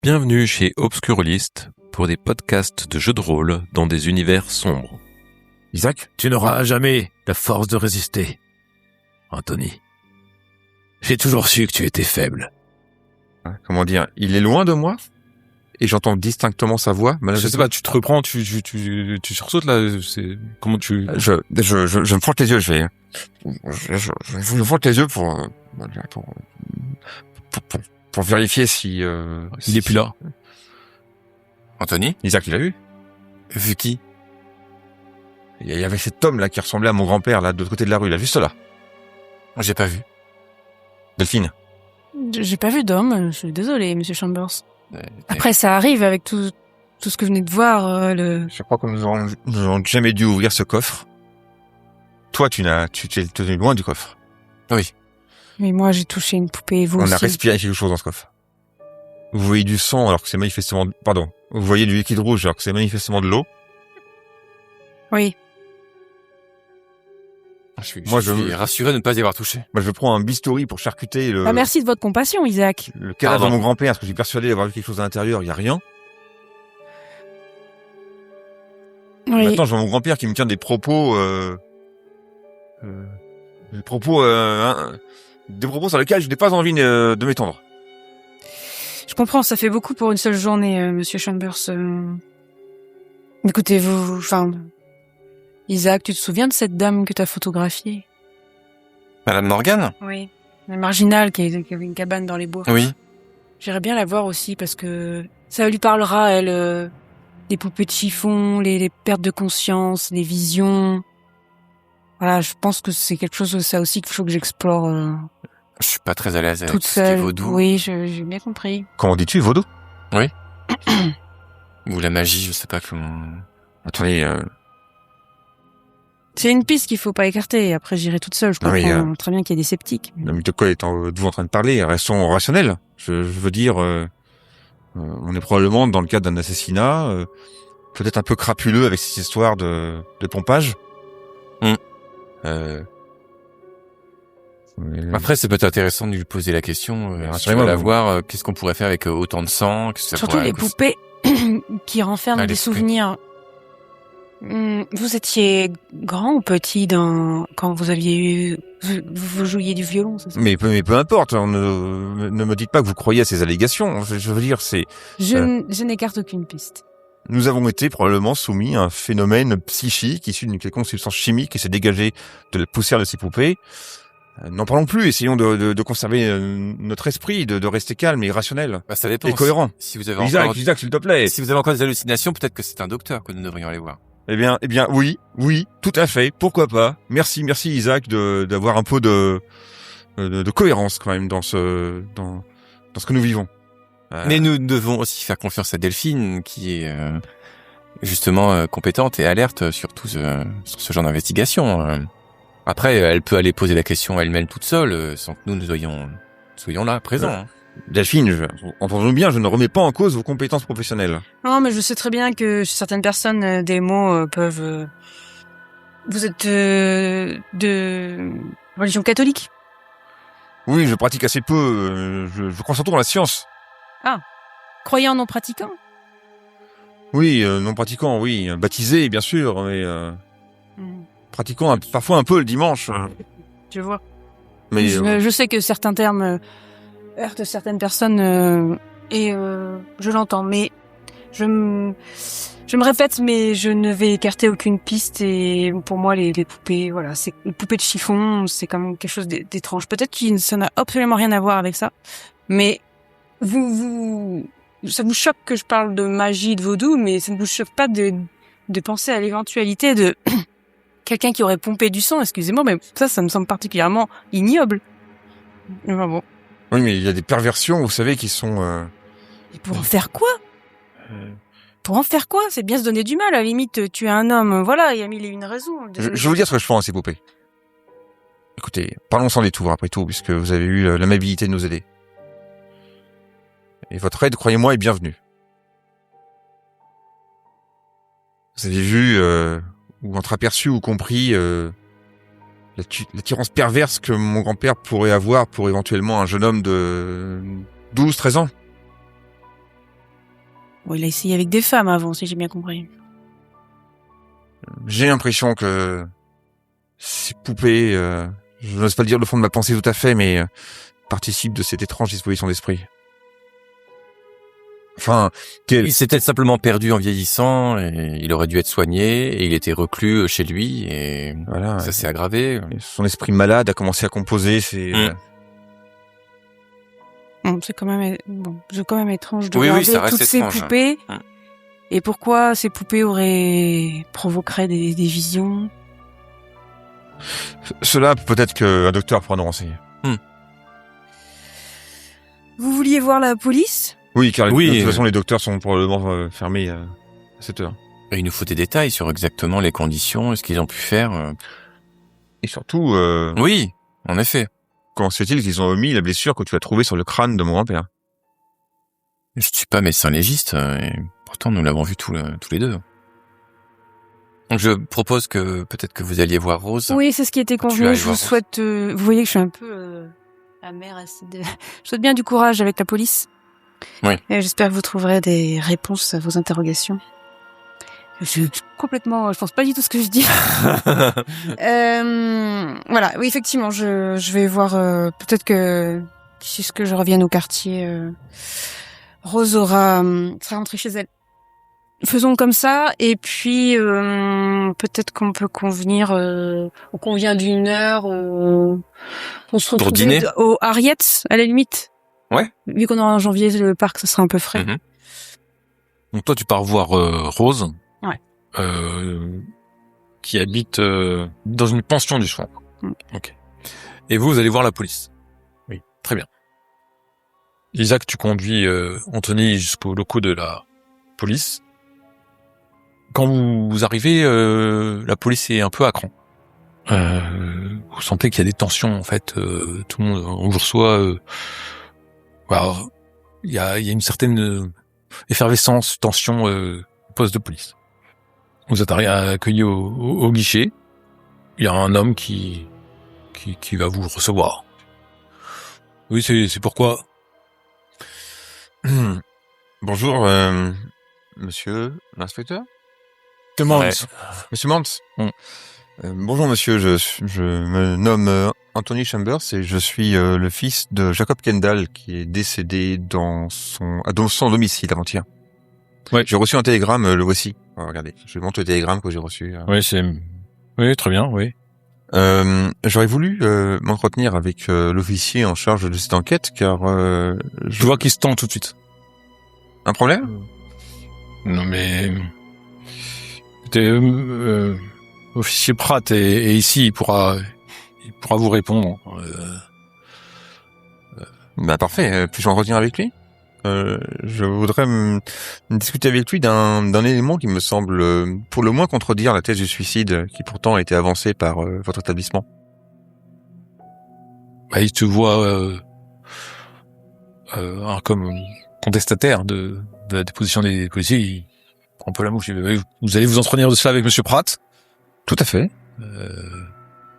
Bienvenue chez Obscurlist pour des podcasts de jeux de rôle dans des univers sombres. Isaac, tu n'auras jamais la force de résister. Anthony, j'ai toujours su que tu étais faible. Comment dire, il est loin de moi et j'entends distinctement sa voix. Je sais pas, tu te reprends, tu sursautes là, c'est comment tu... Je me frotte les yeux, je me frotte les yeux pour vérifier si Il est plus là. Anthony? Isaac, il a vu? Vu qui? Il y avait cet homme là qui ressemblait à mon grand-père là de l'autre côté de la rue, là, juste là. J'ai pas vu. Delphine. J'ai pas vu d'homme, je suis désolée, Monsieur Chambers. Après, ça arrive avec tout ce que vous venez de voir, Je crois que nous n'aurons jamais dû ouvrir ce coffre. Toi, tu t'es tenu loin du coffre. Oui. Mais moi, j'ai touché une poupée, et vous On aussi. a respiré quelque chose dans ce coffre. Vous voyez du sang alors que c'est manifestement... Pardon. Vous voyez du liquide rouge alors que c'est manifestement de l'eau. Oui. Je suis Moi, je- rassuré de ne pas y avoir touché. Moi, je prends un bistouri pour charcuter Bah, merci de votre compassion, Isaac. le cadavre Pardon. de mon grand-père parce que j'ai persuadé d'avoir vu quelque chose à l'intérieur. Il y a rien. Oui. Maintenant, je vois mon grand-père qui me tient des propos... des propos sur lesquels je n'ai pas envie de m'étendre. Je comprends, ça fait beaucoup pour une seule journée, Monsieur Chambers. Écoutez, Isaac, tu te souviens de cette dame que t'as photographiée? Madame Morgan? Oui. La marginale qui avait une cabane dans les bois. Oui. J'irais bien la voir aussi parce que ça lui parlera, elle, des poupées de chiffon, les pertes de conscience, les visions. Voilà, je pense que c'est quelque chose, ça aussi, qu'il faut que j'explore Je suis pas très à l'aise avec toute tout ce qui est seule. vaudou. Oui, j'ai bien compris. Comment dis-tu, vaudou? Ou la magie, je sais pas comment... Attendez, C'est une piste qu'il faut pas écarter. Après, j'irai toute seule. Je Non, comprends mais, très bien qu'il y a des sceptiques. non, mais de quoi êtes-vous en train de parler? Restons rationnels. Je veux dire, on est probablement dans le cadre d'un assassinat, peut-être un peu crapuleux avec cette histoire de pompage. Hmm. Après, Après, c'est peut-être intéressant de lui poser la question, si tu rassurez-moi, veux la vous- voir, qu'est-ce qu'on pourrait faire avec autant de sang, qu'est-ce que ça Surtout pourrait... les poupées qui renferment Ah, des les poupées. souvenirs. Vous étiez grand ou petit quand vous aviez eu, vous jouiez du violon, c'est ça? mais peu importe. Ne me dites pas que vous croyez à ces allégations. Je veux dire, Je n'écarte aucune piste. nous avons été probablement soumis à un phénomène psychique issu d'une quelconque substance chimique qui s'est dégagée de la poussière de ces poupées. N'en parlons plus, essayons de conserver notre esprit, de rester calme et rationnel Bah, ça dépend. et cohérent. Si vous avez Isaac, s'il te plaît. Si vous avez encore des hallucinations, peut-être que c'est un docteur que nous devrions aller voir. Eh bien, oui, tout à fait. Pourquoi pas? Merci Isaac d'avoir un peu de cohérence quand même dans ce que nous vivons. Mais nous devons aussi faire confiance à Delphine, qui est justement compétente et alerte sur sur ce genre d'investigation. Après, elle peut aller poser la question elle-même toute seule, sans que nous soyons là, présents. hein. Delphine, entendons bien, je ne remets pas en cause vos compétences professionnelles. Non, mais je sais très bien que chez certaines personnes, des mots peuvent. Vous êtes de religion catholique? Oui, je pratique assez peu. Je crois surtout dans la science. Croyant non pratiquant? Oui, non pratiquant, oui. Baptisé, bien sûr, mais pratiquant parfois un peu le dimanche. Je vois. Mais Je sais que certains termes heurtent certaines personnes et je l'entends, mais je me répète, mais je ne vais écarter aucune piste et pour moi les poupées, voilà, c'est les poupées de chiffon, c'est quand même quelque chose d'étrange. Peut-être que ça n'a absolument rien à voir avec ça, mais ça vous choque que je parle de magie, de vaudou, mais ça ne vous choque pas de penser à l'éventualité de quelqu'un qui aurait pompé du sang, excusez-moi, mais ça me semble particulièrement ignoble. Enfin bon. oui, mais il y a des perversions, vous savez, qui sont. Et pour en faire quoi? Pour en faire quoi? C'est bien se donner du mal, à la limite, tuer un homme, voilà, il y a mille et une raisons. Je vais vous dire ce que je pense à ces poupées. Écoutez, parlons sans détour après tout, puisque vous avez eu l'amabilité de nous aider. Et votre aide, croyez-moi, est bienvenue. Vous avez vu, ou entreaperçu ou compris l'attirance perverse que mon grand-père pourrait avoir pour éventuellement un jeune homme de 12-13 ans. Bon, il a essayé avec des femmes avant, si j'ai bien compris. J'ai l'impression que ces poupées, je n'ose pas le dire le fond de ma pensée tout à fait, mais participent de cette étrange disposition d'esprit. Enfin, Il s'est peut-être simplement perdu en vieillissant et il aurait dû être soigné et il était reclus chez lui et voilà, ça s'est aggravé. son esprit malade a commencé à composer. Bon, c'est quand même étrange de Oui, regarder ça reste toutes ces étrange. poupées. Et pourquoi ces poupées provoqueraient des visions? Cela, peut-être qu'un docteur pourra nous renseigner. Vous vouliez voir la police? Oui, car Oui, de toute façon, les docteurs sont probablement fermés à cette heure. Et il nous faut des détails sur exactement les conditions et ce qu'ils ont pu faire. Et surtout, Oui, en effet. comment se fait-il qu'ils ont omis la blessure que tu as trouvée sur le crâne de mon grand-père? Je ne suis pas médecin légiste et pourtant nous l'avons vu tous les deux. Donc je propose que peut-être que vous alliez voir Rose. Oui, c'est ce qui était Tu vas convenu. aller Je vous voir souhaite... vous voyez que je suis un peu amère. Je souhaite bien du courage avec la police. Oui. Et j'espère que vous trouverez des réponses à vos interrogations. Je suis complètement... Je pense pas du tout ce que je dis. Voilà, oui, effectivement, je vais voir... peut-être que d'ici ce que je revienne au quartier, Rose sera rentrée chez elle. Faisons comme ça, et puis peut-être qu'on peut convenir, on convient d'une heure, on se retrouve dîner au Harriet, à la limite. Ouais. Vu qu'on est en janvier, le parc, ça sera un peu frais. Mhm. Donc toi, tu pars voir Rose. Ouais. Qui habite dans une pension du soin. Ok. Et vous allez voir la police. Oui. Très bien. Isaac, tu conduis Anthony jusqu'au locaux de la police. Quand vous arrivez, la police est un peu à cran. Vous sentez qu'il y a des tensions en fait. Tout le monde, on vous reçoit. Voilà, il y a une certaine effervescence, tension au poste de police. Vous êtes accueilli au guichet. Il y a un homme qui va vous recevoir. Oui, c'est pourquoi. Bonjour, monsieur l'inspecteur? Demande. Ouais. Monsieur Mantz. Bonjour monsieur, je me nomme Anthony Chambers et je suis le fils de Jacob Kendall qui est décédé dans son domicile avant-hier. Ouais. J'ai reçu un télégramme, le voici. Regardez, je vous montre le télégramme que j'ai reçu. Oui, très bien, oui. J'aurais voulu m'entretenir avec l'officier en charge de cette enquête car Je vois qu'il se tend tout de suite. Un problème? Non mais... Écoutez, officier Pratt est ici, il pourra vous répondre. Bah parfait, puis-je en revenir avec lui? Je voudrais discuter avec lui d'un élément qui me semble pour le moins contredire la thèse du suicide qui pourtant a été avancée par votre établissement. Bah, il te voit comme contestataire de la déposition des policiers. Il prend un peu la mouche. Vous allez vous entretenir de cela avec Monsieur Pratt, Tout à fait.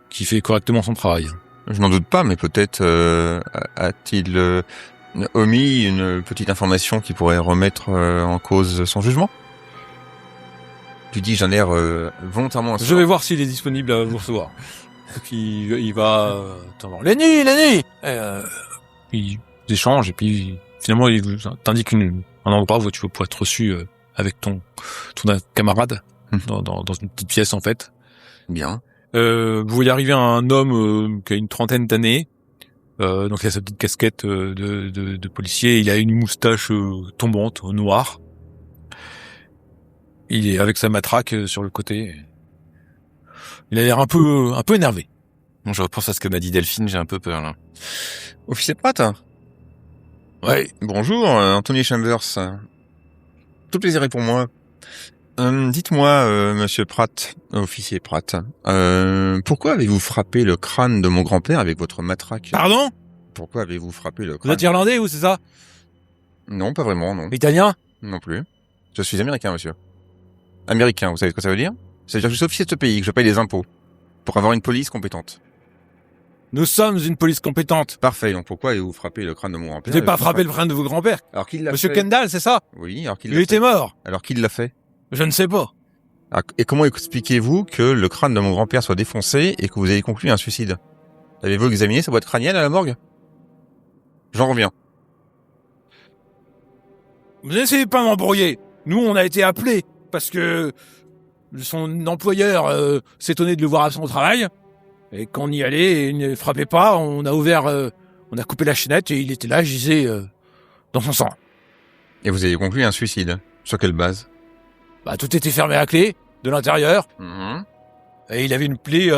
qui fait correctement son travail. Je n'en doute pas, mais peut-être a-t-il omis une petite information qui pourrait remettre en cause son jugement? Tu dis, j'ai un air volontairement Je vais voir s'il est disponible à vous recevoir. Et puis il va t'en Lenny. Ils échangent et puis finalement il vous t'indique un endroit où tu vas pouvoir être reçu avec ton camarade dans une petite pièce en fait. Bien. Vous voyez arriver un homme qui a une trentaine d'années. Donc il a sa petite casquette de policier. Il a une moustache tombante noire. Il est avec sa matraque sur le côté. Il a l'air un peu énervé. Bon, je repense à ce que m'a dit Delphine, j'ai un peu peur là. Officier Pratt? Ouais. Bonjour, Anthony Chambers. Tout plaisir est pour moi. Dites-moi, monsieur Pratt, officier Pratt, pourquoi avez-vous frappé le crâne de mon grand-père avec votre matraque? Pardon? Pourquoi avez-vous frappé le Vous crâne? êtes irlandais ou c'est ça? Non, pas vraiment, non. Italien? Non plus. Je suis américain, monsieur. Américain, vous savez ce que ça veut dire? Ça veut dire que je suis officier de ce pays, que je paye des impôts. Pour avoir une police compétente. Nous sommes une police compétente. Parfait. Donc pourquoi vous frappez le crâne de mon grand-père? Vous n'avez pas frappé le crâne de vos grands-pères. Alors qui l'a Monsieur fait? Kendall, c'est ça? Oui, alors qui Il l'a était fait? mort. Alors qui l'a fait? Je ne sais pas. Et comment expliquez-vous que le crâne de mon grand-père soit défoncé et que vous ayez conclu un suicide? Avez-vous examiné sa boîte crânienne à la morgue? J'en reviens. Vous n'essayez pas de m'embrouiller. Nous, on a été appelés parce que son employeur s'étonnait de le voir absent au travail. Et quand on y allait, il ne frappait pas. On a coupé la chaînette et il était là, gisait dans son sang. Et vous avez conclu un suicide. Sur quelle base? Bah, tout était fermé à clé, de l'intérieur. Mhm. Et il avait une plaie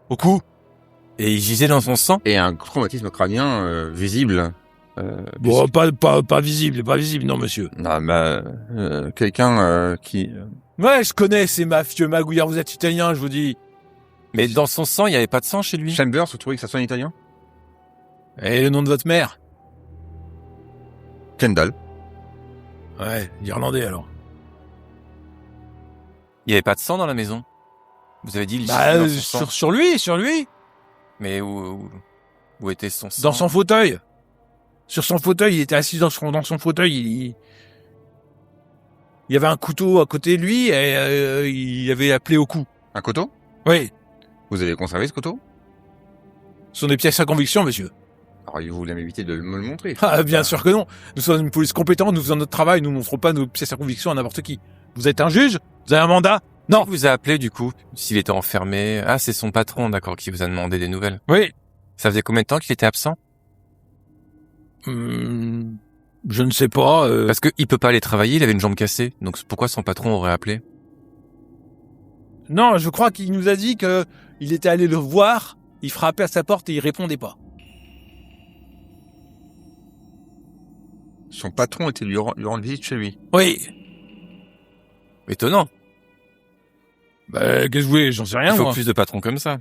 au cou. Et il gisait dans son sang. Et un traumatisme crânien visible. Bon, pas visible, non, monsieur. Quelqu'un qui... Ouais, je connais ces mafieux magouillards, vous êtes italien, je vous dis. Mais dans son sang, il n'y avait pas de sang chez lui. Chambers, vous trouvez que ça sonne italien? Et le nom de votre mère? Kendall. Ouais, l'Irlandais alors. Il n'y avait pas de sang dans la maison. Vous avez dit il gisait Bah, dans son sang. sur lui. Mais où était son sang? Dans son fauteuil. Sur son fauteuil, il était assis dans son fauteuil. Il y avait un couteau à côté de lui et il avait la plaie au cou. Un couteau? Oui, Vous avez conservé ce couteau? ce sont des pièces à conviction, monsieur. Alors, vous voulez m'éviter de me le montrer. Ah, bien sûr que non. Nous sommes une police compétente, nous faisons notre travail, nous ne montrons pas nos pièces à conviction à n'importe qui. Vous êtes un juge? Vous avez un mandat? Non. Qui vous a appelé du coup, s'il était enfermé? Ah, c'est son patron, d'accord, qui vous a demandé des nouvelles. Oui. Ça faisait combien de temps qu'il était absent? Je ne sais pas. Parce que il peut pas aller travailler, il avait une jambe cassée. Donc pourquoi son patron aurait appelé? Non, je crois qu'il nous a dit que il était allé le voir, il frappait à sa porte et il répondait pas. Son patron était lui rendre visite chez lui. Oui. Étonnant. Bah, qu'est-ce que vous voulez? J'en sais rien, Il faut moi. plus de patrons comme ça.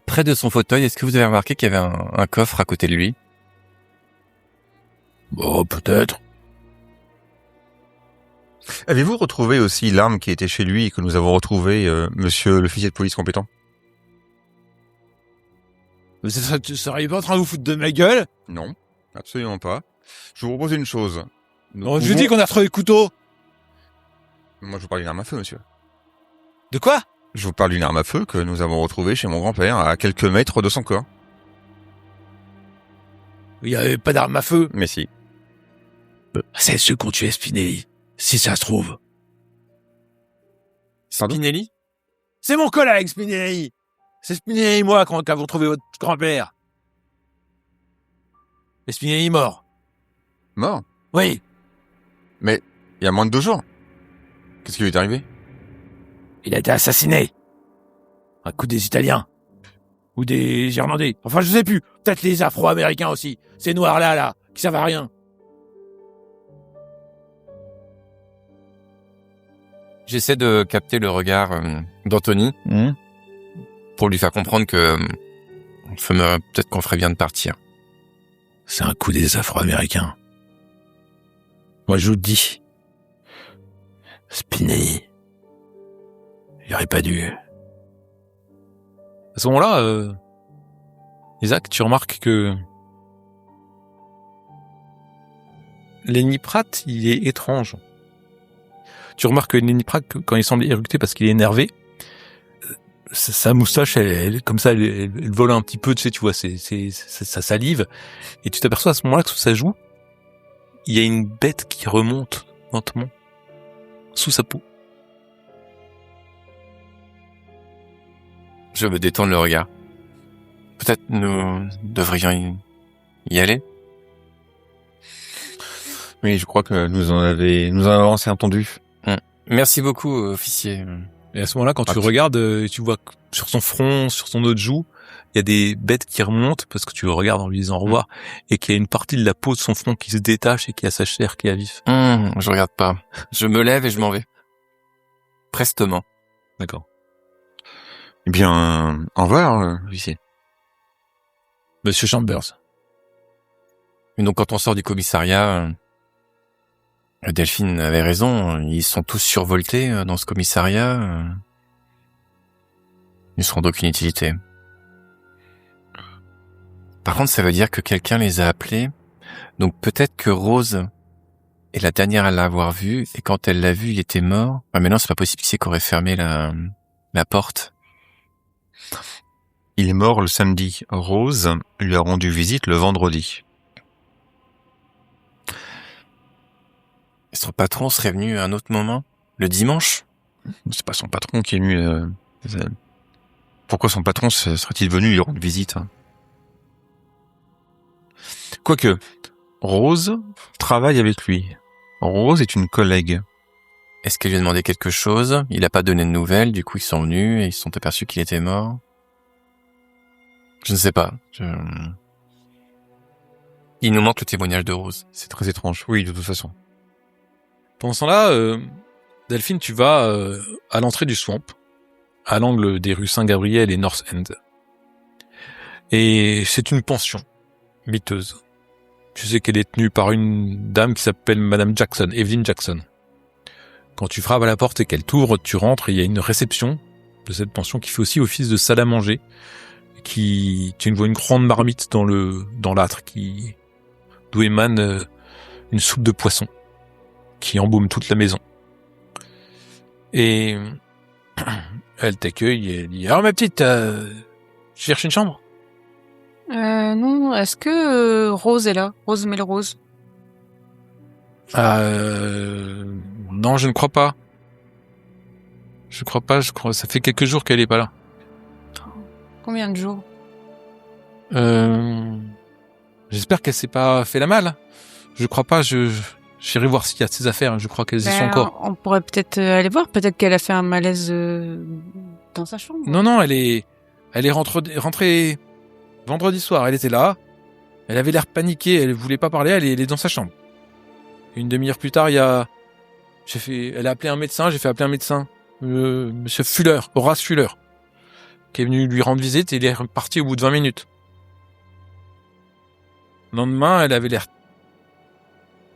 Près de son fauteuil, est-ce que vous avez remarqué qu'il y avait un coffre à côté de lui? Bon, peut-être. Avez-vous retrouvé aussi l'arme qui était chez lui et que nous avons retrouvé, monsieur l'officier de police compétent? Vous seriez pas en train de vous foutre de ma gueule? Non, absolument pas. Je vous propose une chose. Non, je vous dis qu'on a retrouvé le couteau. Moi, je vous parle d'une arme à feu, monsieur. De quoi? Je vous parle d'une arme à feu que nous avons retrouvée chez mon grand-père à quelques mètres de son corps. Il y avait pas d'arme à feu. Mais si. C'est ceux qui ont tué Spinelli, si ça se trouve. Spinelli? C'est mon collègue, Spinelli. C'est Spinelli et moi qui avons trouvé votre grand-père. Et Spinelli est mort. Mort? Oui. Mais il y a moins de 2 jours. Qu'est-ce qui lui est arrivé? Il a été assassiné. Un coup des Italiens. Ou des Irlandais. Enfin, je sais plus. Peut-être les Afro-Américains aussi. Ces noirs-là, là, qui servent à rien. J'essaie de capter le regard d'Anthony pour lui faire comprendre que peut-être qu'on ferait bien de partir. C'est un coup des Afro-Américains. Moi, je vous le dis. Spinelli. Il aurait pas dû. À ce moment-là, Isaac, tu remarques que Lenny Pratt, il est étrange. Tu remarques que Lenny Pratt, quand il semble éructé parce qu'il est énervé, sa moustache, elle comme ça, elle vole un petit peu, tu sais, tu vois, c'est sa salive, et tu t'aperçois à ce moment-là que sous sa joue, il y a une bête qui remonte lentement sous sa peau. Je me détourne le regard. Peut-être nous devrions y aller. Oui, je crois que nous en avons assez entendu. Merci beaucoup, officier. Et à ce moment-là, quand tu regardes, tu vois que sur son front, sur son autre joue, il y a des bêtes qui remontent parce que tu le regardes en lui disant au revoir et qu'il y a une partie de la peau de son front qui se détache et qui a sa chair qui est à vif. Je regarde pas. Je me lève et je m'en vais. Prestement. D'accord. Eh bien, au revoir, officier. Monsieur Chambers. Et donc quand on sort du commissariat, Delphine avait raison, ils sont tous survoltés dans ce commissariat. Ils ne seront d'aucune utilité. Par contre, ça veut dire que quelqu'un les a appelés. Donc peut-être que Rose est la dernière à l'avoir vu, et quand elle l'a vu, il était mort. Ah, mais non, c'est pas possible, qui c'est qu'aurait fermé la porte. Il est mort le samedi. Rose lui a rendu visite le vendredi. Et son patron serait venu à un autre moment? Le dimanche? C'est pas son patron qui est venu. Pourquoi son patron serait-il venu lui rendre visite? Quoique, Rose travaille avec lui. Rose est une collègue. Est-ce qu'elle lui a demandé quelque chose? Il a pas donné de nouvelles, du coup ils sont venus et ils se sont aperçus qu'il était mort. Je ne sais pas. Il nous manque le témoignage de Rose. C'est très étrange. Oui, de toute façon. Pendant ce temps-là, Delphine, tu vas à l'entrée du swamp, à l'angle des rues Saint-Gabriel et North End. Et c'est une pension miteuse. Tu sais qu'elle est tenue par une dame qui s'appelle Madame Jackson, Evelyn Jackson. Quand tu frappes à la porte et qu'elle t'ouvre, tu rentres et il y a une réception de cette pension qui fait aussi office de salle à manger. Tu vois une grande marmite dans l'âtre d'où émane une soupe de poisson qui embaume toute la maison. Et elle t'accueille et elle dit: alors ma petite, tu cherches une chambre? Non, est-ce que Rose est là? Rose Melrose? Non, je ne crois pas. Je crois, ça fait quelques jours qu'elle est pas là. Combien de jours? J'espère qu'elle s'est pas fait la malle. Je crois pas, j'irai voir s'il y a ses affaires, je crois qu'elles y sont encore. On pourrait peut-être aller voir, peut-être qu'elle a fait un malaise dans sa chambre. Non, elle est rentrée vendredi soir, elle était là. Elle avait l'air paniquée, elle voulait pas parler, elle est dans sa chambre. Une demi-heure plus tard, elle a appelé un médecin, j'ai fait appeler un médecin, monsieur Fuller, Horace Fuller, qui est venu lui rendre visite et il est reparti au bout de 20 minutes. Le lendemain, elle avait l'air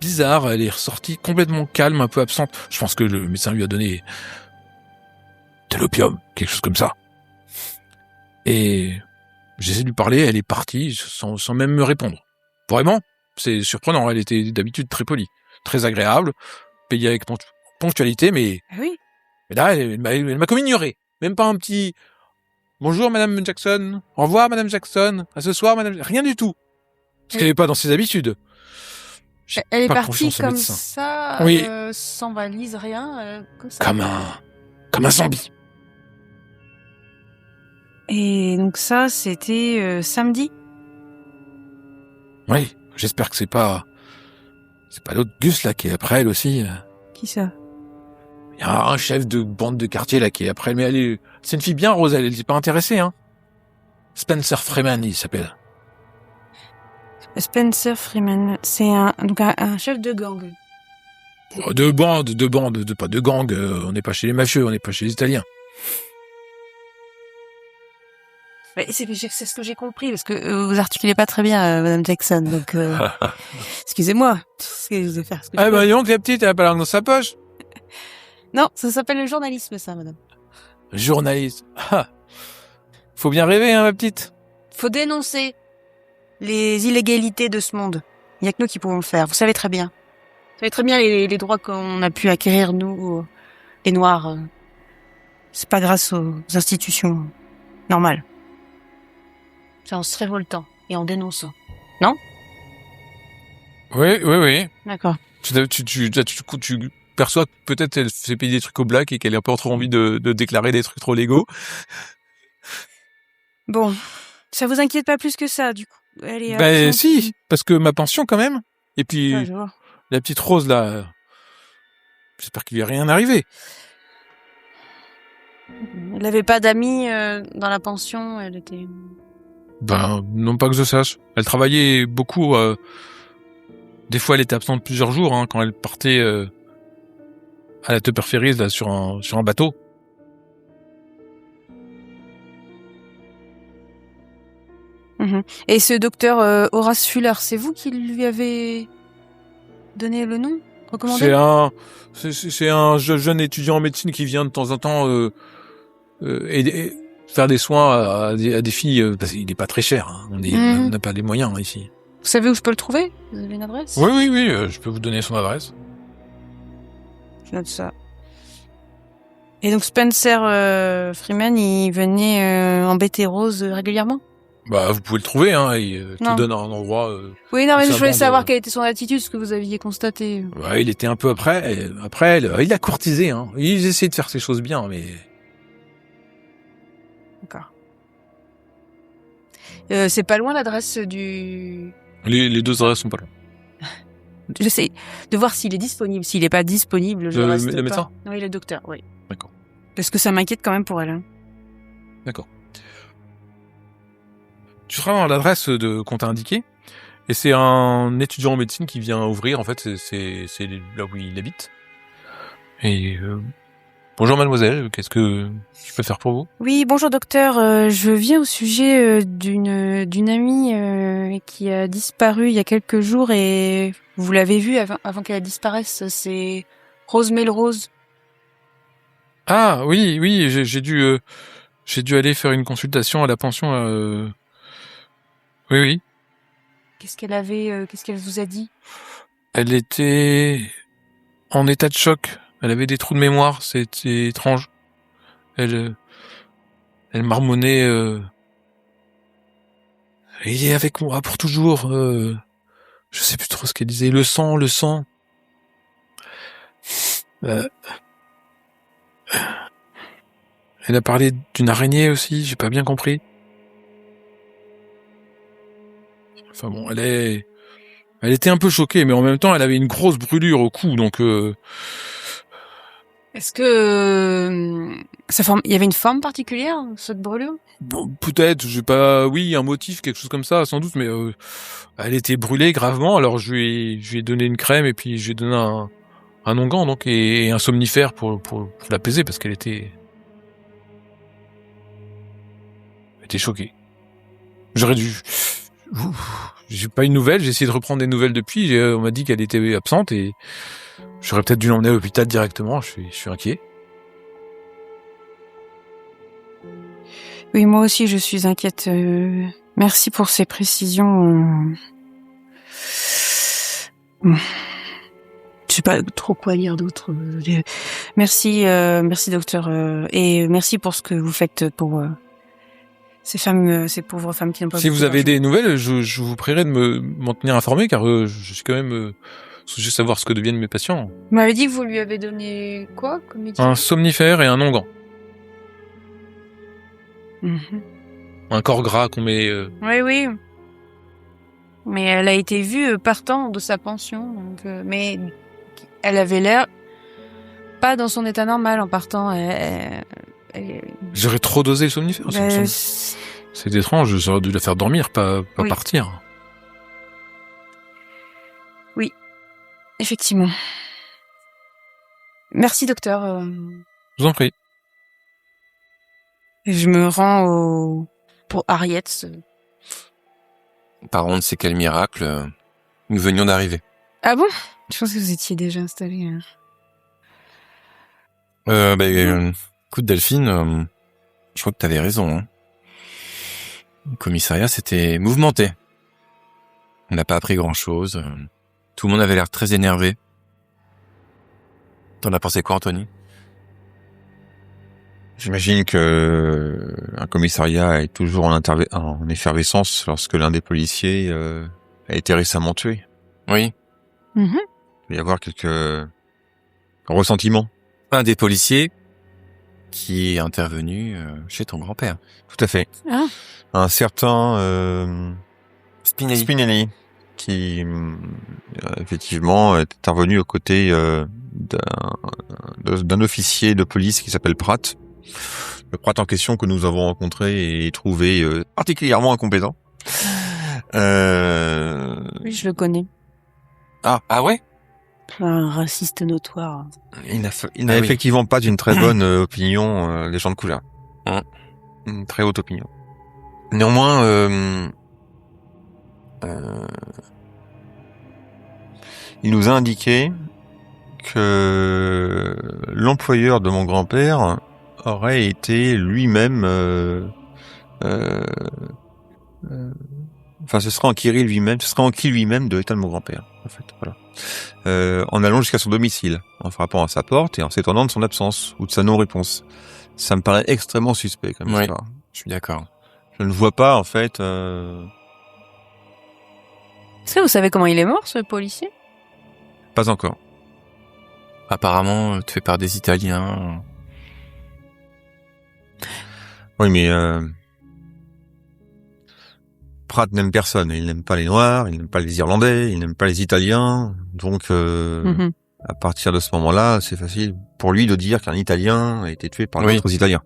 bizarre, elle est ressortie complètement calme, un peu absente. Je pense que le médecin lui a donné de l'opium, quelque chose comme ça. Et j'essaie de lui parler, elle est partie sans même me répondre. Vraiment, c'est surprenant, elle était d'habitude très polie, très agréable, payée avec ponctualité, mais Oui. mais là, elle m'a comme ignoré. Même pas un petit « Bonjour Madame Jackson, au revoir Madame Jackson, à ce soir Madame... » Rien du tout. Parce qu'elle n'est pas dans ses habitudes. J'ai Elle est pas partie confiance au comme médecin. ça, Oui. sans valise, rien, comme ça. Comme un zombie. Et donc ça, c'était samedi? Oui, j'espère que c'est pas l'autre Gus là qui est après elle aussi. Qui ça? Il y a un chef de bande de quartier là qui est après elle, mais c'est une fille bien, Rose, elle est pas intéressée, hein. Spencer Freeman, il s'appelle. Spencer Freeman, c'est un chef de gang. De bande, pas de gang, on n'est pas chez les mafieux, on n'est pas chez les Italiens. C'est ce que j'ai compris, parce que vous articulez pas très bien, Madame Jackson, donc excusez-moi. Ce que je vais faire. Ah bah donc la petite, elle a pas la langue dans sa poche. Non, ça s'appelle le journalisme, ça, madame. Journaliste. Faut bien rêver, hein, ma petite. Faut dénoncer les illégalités de ce monde. Il y a que nous qui pouvons le faire. Vous savez très bien. Vous savez très bien les droits qu'on a pu acquérir, nous, les Noirs. C'est pas grâce aux institutions normales. C'est en se révoltant et en dénonçant. Non? Oui. D'accord. Tu perçois que peut-être elle fait payer des trucs au black et qu'elle a pas trop envie de déclarer des trucs trop légaux. Bon. Ça vous inquiète pas plus que ça, du coup. Elle est Si, parce que ma pension quand même. Et puis, Ah, je vois. la petite Rose là, j'espère qu'il lui est rien arrivé. Elle avait pas d'amis dans la pension, elle était... Non pas que je sache. Elle travaillait beaucoup. Des fois, elle était absente plusieurs jours hein, quand elle partait à la Tupper Ferries là sur un bateau. Et ce docteur Horace Fuller, c'est vous qui lui avez donné le nom? Recommandé? C'est un jeune étudiant en médecine qui vient de temps en temps faire des soins à des filles, parce qu'il est pas très cher. Hein. On n'a pas les moyens ici. Vous savez où je peux le trouver? Vous avez une adresse? Oui, je peux vous donner son adresse. Je note ça. Et donc Spencer Freeman, il venait embêter Rose régulièrement? Bah, vous pouvez le trouver, hein. Il te Non. donne un endroit. Oui, non, mais C'est je un voulais bon savoir de- quelle était son attitude, ce que vous aviez constaté. Ouais, il était un peu après il a courtisé, hein. Il essayait de faire ses choses bien, mais D'accord. C'est pas loin l'adresse du... les deux adresses sont pas loin. J'essaie de voir s'il est disponible. S'il est pas disponible, je reste le pas. médecin? Oui, le docteur, oui. D'accord. Parce que ça m'inquiète quand même pour elle. Hein. D'accord. Tu seras dans l'adresse qu'on t'a indiquée, et c'est un étudiant en médecine qui vient ouvrir, en fait, c'est là où il habite. Et bonjour mademoiselle, qu'est-ce que je peux faire pour vous? Oui, bonjour docteur. Je viens au sujet d'une amie qui a disparu il y a quelques jours et vous l'avez vue avant qu'elle disparaisse. C'est Rose Melrose. Ah oui, j'ai dû aller faire une consultation à la pension. Oui. Qu'est-ce qu'elle vous a dit? Elle était en état de choc. Elle avait des trous de mémoire, c'était étrange. Elle marmonnait. Il est avec moi pour toujours. Je sais plus trop ce qu'elle disait. Le sang. Elle a parlé d'une araignée aussi. J'ai pas bien compris. Enfin bon, elle était un peu choquée, mais en même temps, elle avait une grosse brûlure au cou, donc. Est-ce que il y avait une forme particulière cette brûlure? Bon, peut-être, oui, un motif, quelque chose comme ça, sans doute, mais elle était brûlée gravement, alors je lui ai donné une crème et puis je lui ai donné un onguent, donc, et un somnifère pour l'apaiser, parce qu'elle était choquée. J'aurais dû, j'ai pas eu de nouvelles, j'ai essayé de reprendre des nouvelles depuis, on m'a dit qu'elle était absente et j'aurais peut-être dû l'emmener à l'hôpital directement, je suis inquiet. Oui, moi aussi, je suis inquiète. Merci pour ces précisions. Je sais pas trop quoi dire d'autre. Merci, docteur, et merci pour ce que vous faites pour ces pauvres femmes qui n'ont pas. Si vous avez des nouvelles, je vous prierai de m'en tenir informé, car je suis quand même soucieux de savoir ce que deviennent mes patients. Vous m'avez dit que vous lui avez donné quoi comme médicament? Un somnifère et un onguent. Mhm. Un corps gras qu'on met... Oui. Mais elle a été vue partant de sa pension, donc, mais elle avait l'air pas dans son état normal en partant. J'aurais trop dosé le somnifère. C'est étrange, j'aurais dû la faire dormir, pas Oui. partir. Oui, effectivement. Merci docteur. Je vous en prie. Je me rends pour Harriet. Par on ne sait quel miracle, nous venions d'arriver. Ah bon? Je pense que vous étiez déjà installé. Écoute Delphine, je crois que t'avais raison. Hein. Le commissariat s'était mouvementé. On n'a pas appris grand-chose. Tout le monde avait l'air très énervé. T'en as pensé quoi, Anthony? J'imagine que un commissariat est toujours en effervescence lorsque l'un des policiers a été récemment tué. Oui. Mm-hmm. Il va y avoir quelques ressentiments. Un des policiers qui est intervenu chez ton grand-père. Tout à fait. Ah. Un certain Spinelli. Spinelli, qui effectivement est intervenu aux côtés d'un officier de police qui s'appelle Pratt. Le Pratt en question que nous avons rencontré et trouvé particulièrement incompétent. Oui, je le connais. Ah ouais? Un raciste notoire. Il n'a Ah oui. effectivement pas d'une très bonne opinion des gens de couleur. Hein. Une très haute opinion. Néanmoins, il nous a indiqué que l'employeur de mon grand-père aurait été lui-même... Enfin, ce sera en qui lui-même de l'état de mon grand-père, en fait, voilà. En allant jusqu'à son domicile, en frappant à sa porte et en s'étonnant de son absence ou de sa non-réponse. Ça me paraît extrêmement suspect comme Oui. histoire. Je suis d'accord. Je ne vois pas, en fait... Est-ce que vous savez comment il est mort, ce policier? Pas encore. Apparemment, tué par des Italiens. Oui, mais... Pratt n'aime personne. Il n'aime pas les Noirs, il n'aime pas les Irlandais, il n'aime pas les Italiens. Donc, à partir de ce moment-là, c'est facile pour lui de dire qu'un Italien a été tué par Oui. d'autres Italiens.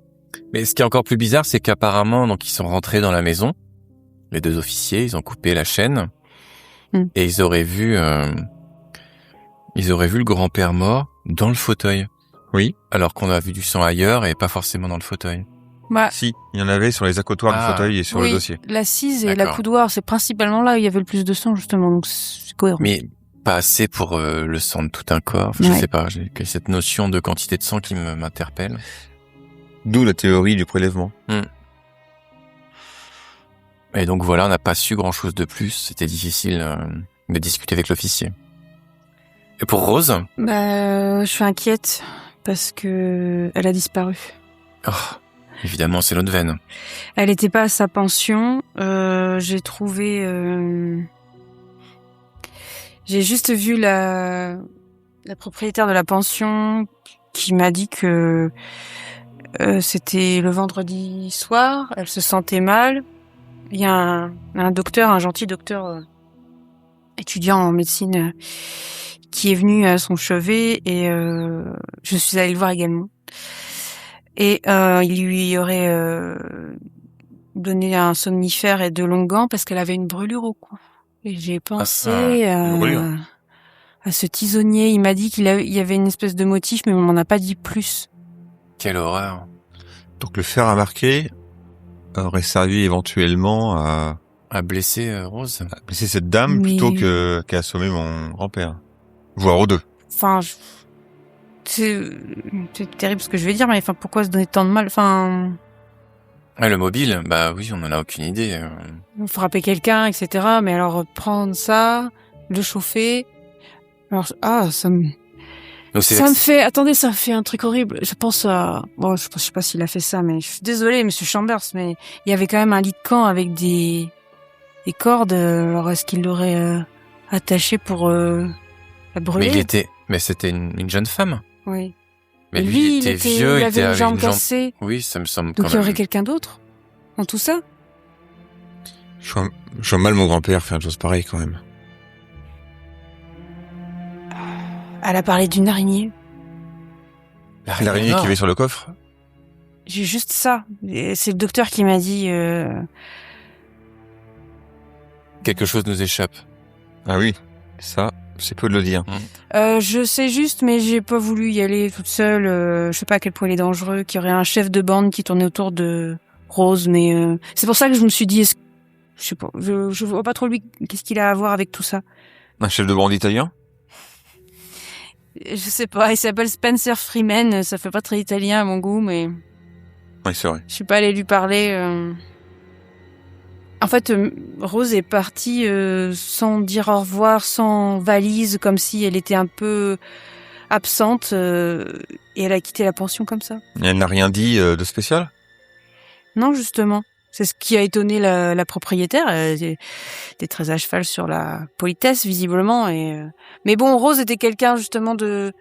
Mais ce qui est encore plus bizarre, c'est qu'apparemment, donc ils sont rentrés dans la maison, les deux officiers, ils ont coupé la chaîne et ils auraient vu le grand-père mort dans le fauteuil. Oui. Alors qu'on a vu du sang ailleurs et pas forcément dans le fauteuil. Bah, Si, il y en avait sur les accotoirs du fauteuil et sur oui, le dossier. l'assise et la D'accord. coudoir, c'est principalement là où il y avait le plus de sang, justement, donc c'est cohérent. Mais pas assez pour le sang de tout un corps. Enfin, je Ouais. sais pas, j'ai que cette notion de quantité de sang qui m'interpelle. D'où la théorie du prélèvement. Et donc voilà, on n'a pas su grand-chose de plus. C'était difficile de discuter avec l'officier. Et pour Rose, Bah, je suis inquiète parce que elle a disparu. oh, évidemment, c'est l'autre veine. Elle était pas à sa pension. J'ai trouvé. J'ai juste vu la propriétaire de la pension qui m'a dit que c'était le vendredi soir. Elle se sentait mal. Il y a un docteur, un gentil docteur étudiant en médecine qui est venu à son chevet et je suis allée le voir également. Et il lui aurait donné un somnifère et de Longan parce qu'elle avait une brûlure au cou. Et j'ai pensé à ce tisonnier. Il m'a dit qu'il y avait une espèce de motif, mais on m'en a pas dit plus. Quelle horreur. Donc le fer à marquer aurait servi éventuellement À blesser Rose. à blesser cette dame Mais- plutôt qu'à assommer mon grand-père. Voire aux deux. Enfin, c'est terrible ce que je vais dire, mais enfin, pourquoi se donner tant de mal? Enfin, Ah, le mobile, bah oui, on en a aucune idée. frapper quelqu'un, etc. Mais alors prendre ça, le chauffer. Alors, ça me Donc c'est Ça me fait, attendez, ça me fait un truc horrible. Je pense à, bon, je sais pas s'il a fait ça, mais je suis désolée, monsieur Chambers, mais il y avait quand même un lit de camp avec des cordes. Alors, est-ce qu'il l'aurait attaché pour la brûler? mais c'était une jeune femme. Oui. Mais Et lui, il était vieux, il avait les avec jambes une jambe. cassées. Oui, ça me semble Donc quand il y aurait même. quelqu'un d'autre dans tout ça? Je vois mal mon grand-père faire une chose pareille quand même. Elle a parlé d'une araignée. L'araignée qui avait sur le coffre. J'ai juste ça. Et c'est le docteur qui m'a dit. Quelque chose nous échappe. Ah oui, ça, c'est peu de le dire. Je sais juste, mais j'ai pas voulu y aller toute seule. Je sais pas à quel point il est dangereux. Qu'il y aurait un chef de bande qui tournait autour de Rose, mais c'est pour ça que je me suis dit, je sais pas, je vois pas trop lui. Qu'est-ce qu'il a à voir avec tout ça? Un chef de bande italien? Je sais pas. Il s'appelle Spencer Freeman. Ça fait pas très italien à mon goût, mais Oui, c'est vrai. je suis pas allée lui parler. En fait, Rose est partie sans dire au revoir, sans valise, comme si elle était un peu absente, et elle a quitté la pension comme ça. Elle n'a rien dit de spécial? Non, justement. C'est ce qui a étonné la propriétaire. Elle était très à cheval sur la politesse, visiblement. Mais bon, Rose était quelqu'un, justement, de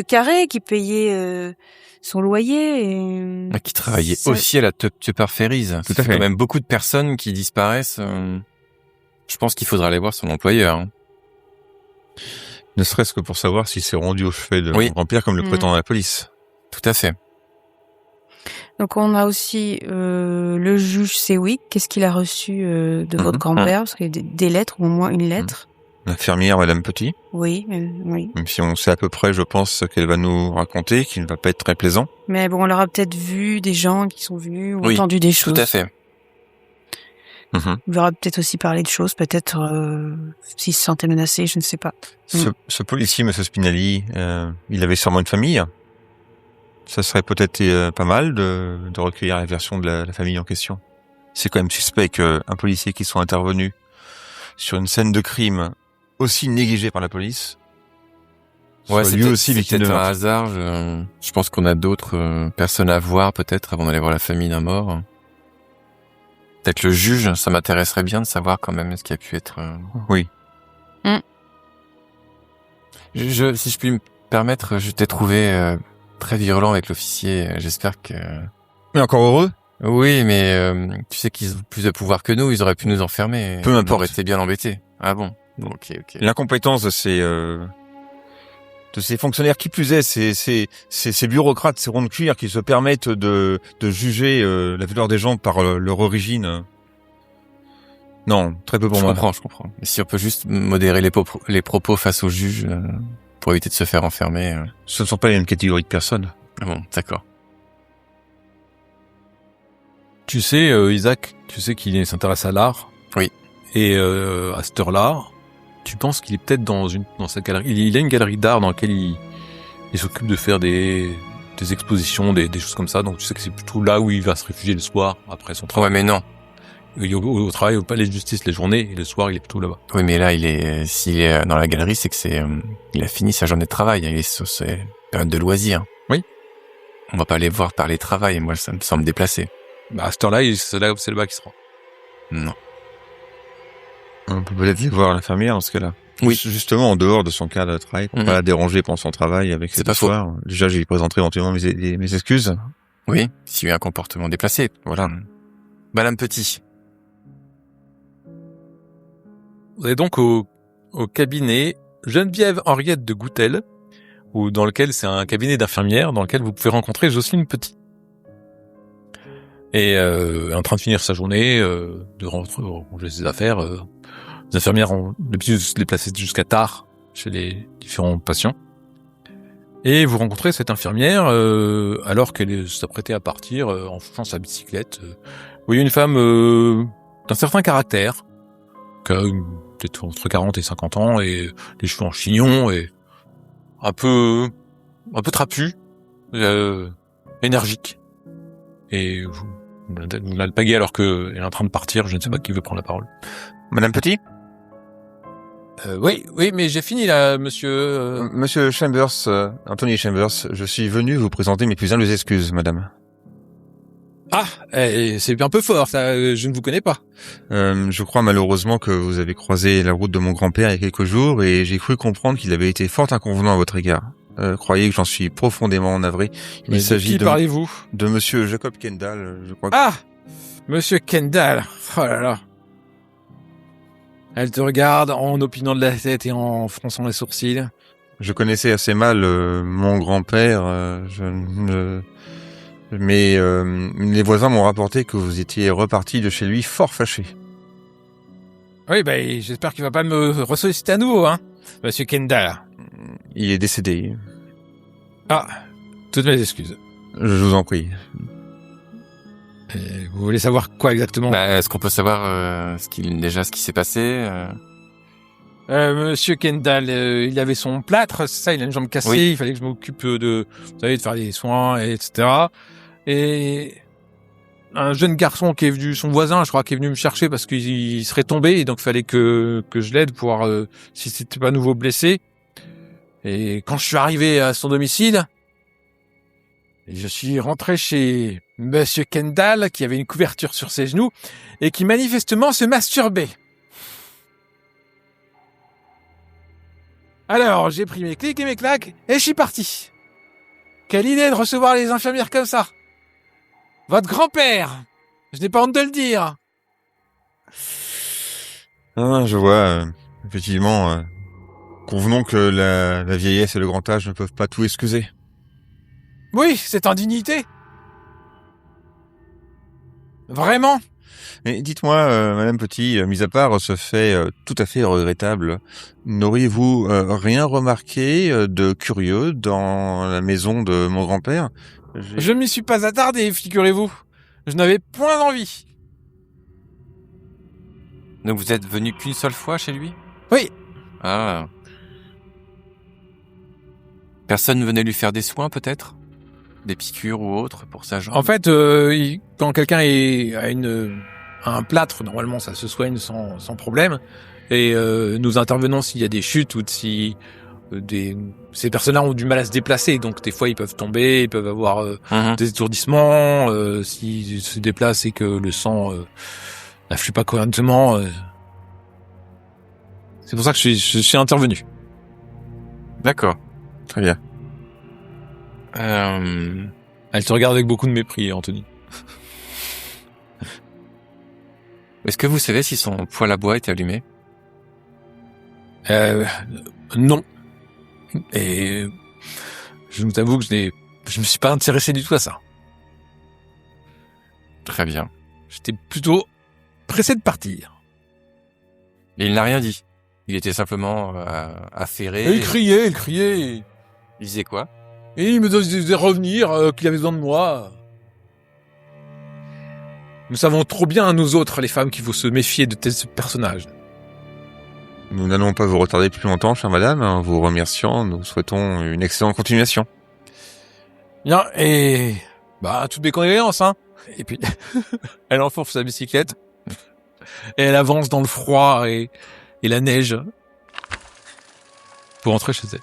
carré, qui payait son loyer. Et Qui travaillait ça- aussi à la Tupper Ferries. Tout à C'est fait. quand même beaucoup de personnes qui disparaissent. Je pense qu'il faudra aller voir son employeur. Hein. Ne serait-ce que pour savoir s'il s'est rendu au chevet de Oui. mon grand-père comme le prétend la police. Tout à fait. Donc, on a aussi le juge Sewick. Qu'est-ce qu'il a reçu de votre grand-père? Parce qu'il y a des lettres, ou au moins une lettre. L'infirmière, Madame Petit, Oui, oui. même si on sait à peu près, je pense, ce qu'elle va nous raconter, qui ne va pas être très plaisant. Mais bon, on leur a peut-être vu des gens qui sont venus, ou Oui, entendu des choses. Tout à fait. Mhm. On leur a peut-être aussi parlé de choses, peut-être s'ils se sentaient menacés, je ne sais pas. Ce policier, Monsieur Spinelli, il avait sûrement une famille. Ça serait peut-être pas mal de recueillir la version de la famille en question. C'est quand même suspect qu'un policier qui soit intervenu sur une scène de crime aussi négligée par la police Ouais, soit lui aussi c'est victime de peut-être un meurtre. hasard. Je pense qu'on a d'autres personnes à voir peut-être avant d'aller voir la famille d'un mort. Peut-être le juge, ça m'intéresserait bien de savoir quand même ce qui a pu être... Oui. Si je puis me permettre, je t'ai trouvé très virulent avec l'officier. J'espère que... Mais encore heureux. Oui, mais tu sais qu'ils ont plus de pouvoir que nous, ils auraient pu nous enfermer. Peu importe. On aurait été bien embêtés. Ah bon? Ok. L'incompétence de ces fonctionnaires, qui plus est, ces bureaucrates, ces ronds de cuir qui se permettent de juger la valeur des gens par leur origine. Non, très peu pour Je moi. comprends. Mais si on peut juste modérer les propos face au juge pour éviter de se faire enfermer. Ce ne sont pas les mêmes catégories de personnes. Ah bon, d'accord. Tu sais, Isaac, qu'il s'intéresse à l'art. Oui. Et à cette heure-là, tu penses qu'il est peut-être dans sa galerie. Il a une galerie d'art dans laquelle il s'occupe de faire des expositions, des choses comme ça. Donc tu sais que c'est plutôt là où il va se réfugier le soir après son travail. Ouais, mais non. Il est au travail, au palais de justice les journées, et le soir il est plutôt là-bas. Oui, mais là, s'il est dans la galerie, c'est que il a fini sa journée de travail. Il est sur ses périodes de loisirs. Oui. On va pas aller voir parler travail. Moi, ça me semble déplacé. Bah à cette heure-là, c'est là-bas qu'il sera. Non. On peut peut-être aller voir l'infirmière dans ce cas-là. Oui. Justement, en dehors de son cadre de travail, pour pas la déranger pendant son travail avec C'est cette pas faux. histoire. Déjà, je lui présenterai éventuellement mes excuses. Oui, s'il y a eu un comportement déplacé. Voilà. Madame Petit. Vous allez donc au cabinet Geneviève Henriette de Goutel, dans lequel c'est un cabinet d'infirmière, dans lequel vous pouvez rencontrer Jocelyne Petit. Et en train de finir sa journée, de ranger ses affaires, les infirmières ont l'habitude de se déplacer jusqu'à tard chez les différents patients. Et vous rencontrez cette infirmière alors qu'elle s'apprêtait à partir en faisant sa bicyclette. Vous voyez une femme d'un certain caractère, qui a peut-être entre 40 et 50 ans, et les cheveux en chignon, et un peu trapu, énergique. Et vous l'alpaguez alors qu'elle est en train de partir, je ne sais pas qui veut prendre la parole. Madame Petit? Oui, mais j'ai fini là, monsieur... Monsieur Chambers, Anthony Chambers, je suis venu vous présenter mes plus humbles excuses, madame. Ah, c'est un peu fort, ça, je ne vous connais pas. Je crois malheureusement que vous avez croisé la route de mon grand-père il y a quelques jours et j'ai cru comprendre qu'il avait été fort inconvenant à votre égard. Croyez que j'en suis profondément navré. Il s'agit de... parlez-vous? De monsieur Jacob Kendall, je crois. Ah, monsieur Kendall. Oh là là. Elle te regarde en opinant de la tête et en fronçant les sourcils. Je connaissais assez mal mon grand-père. Mais les voisins m'ont rapporté que vous étiez reparti de chez lui fort fâché. Oui, j'espère qu'il va pas me ressolliciter à nouveau, hein, monsieur Kendall. Il est décédé. Ah, toutes mes excuses. Je vous en prie. Vous voulez savoir quoi exactement? Est-ce qu'on peut savoir ce qui s'est passé Monsieur Kendall, il avait son plâtre, c'est ça, il a une jambe cassée, Oui. Il fallait que je m'occupe de faire des soins, etc. Et un jeune garçon qui est venu, son voisin, je crois, qui est venu me chercher parce qu'il serait tombé, et donc il fallait que je l'aide pour voir si c'était pas à nouveau blessé. Et quand je suis arrivé à son domicile, je suis rentré chez monsieur Kendall, qui avait une couverture sur ses genoux, et qui manifestement se masturbait. Alors, j'ai pris mes clics et mes claques, et je suis parti. Quelle idée de recevoir les infirmières comme ça. Votre grand-père, je n'ai pas honte de le dire. Ah, je vois, effectivement. Convenons que la vieillesse et le grand âge ne peuvent pas tout excuser. Oui, cette indignité. Vraiment. Mais dites-moi, Madame Petit, mis à part ce fait tout à fait regrettable, n'auriez-vous rien remarqué de curieux dans la maison de mon grand-père? Je ne m'y suis pas attardé, figurez-vous. Je n'avais point envie. Donc vous êtes venu qu'une seule fois chez lui? Oui. Ah. Personne ne venait lui faire des soins, peut-être? Des piqûres ou autres pour sa jambe? En fait, quand quelqu'un a un plâtre, normalement, ça se soigne sans problème. Et nous intervenons s'il y a des chutes ou si ces personnes-là ont du mal à se déplacer. Donc, des fois, ils peuvent tomber, ils peuvent avoir des étourdissements. S'ils se déplacent et que le sang n'afflue pas correctement. C'est pour ça que je suis intervenu. D'accord. Très bien. Elle te regarde avec beaucoup de mépris, Anthony. Est-ce que vous savez si son poêle à bois est allumé? Non. Et je vous avoue que je me suis pas intéressé du tout à ça. Très bien. J'étais plutôt pressé de partir. Et il n'a rien dit. Il était simplement affairé. Et il criait. Il disait quoi? Et il me disait revenir, qu'il avait besoin de moi. Nous savons trop bien, nous autres, les femmes, qu'il faut se méfier de tels personnages. Nous n'allons pas vous retarder plus longtemps, chère madame. En vous remerciant, nous souhaitons une excellente continuation. Bien, et toutes mes condoléances, hein. Et puis, elle enfourche sa bicyclette, et elle avance dans le froid et la neige pour rentrer chez elle.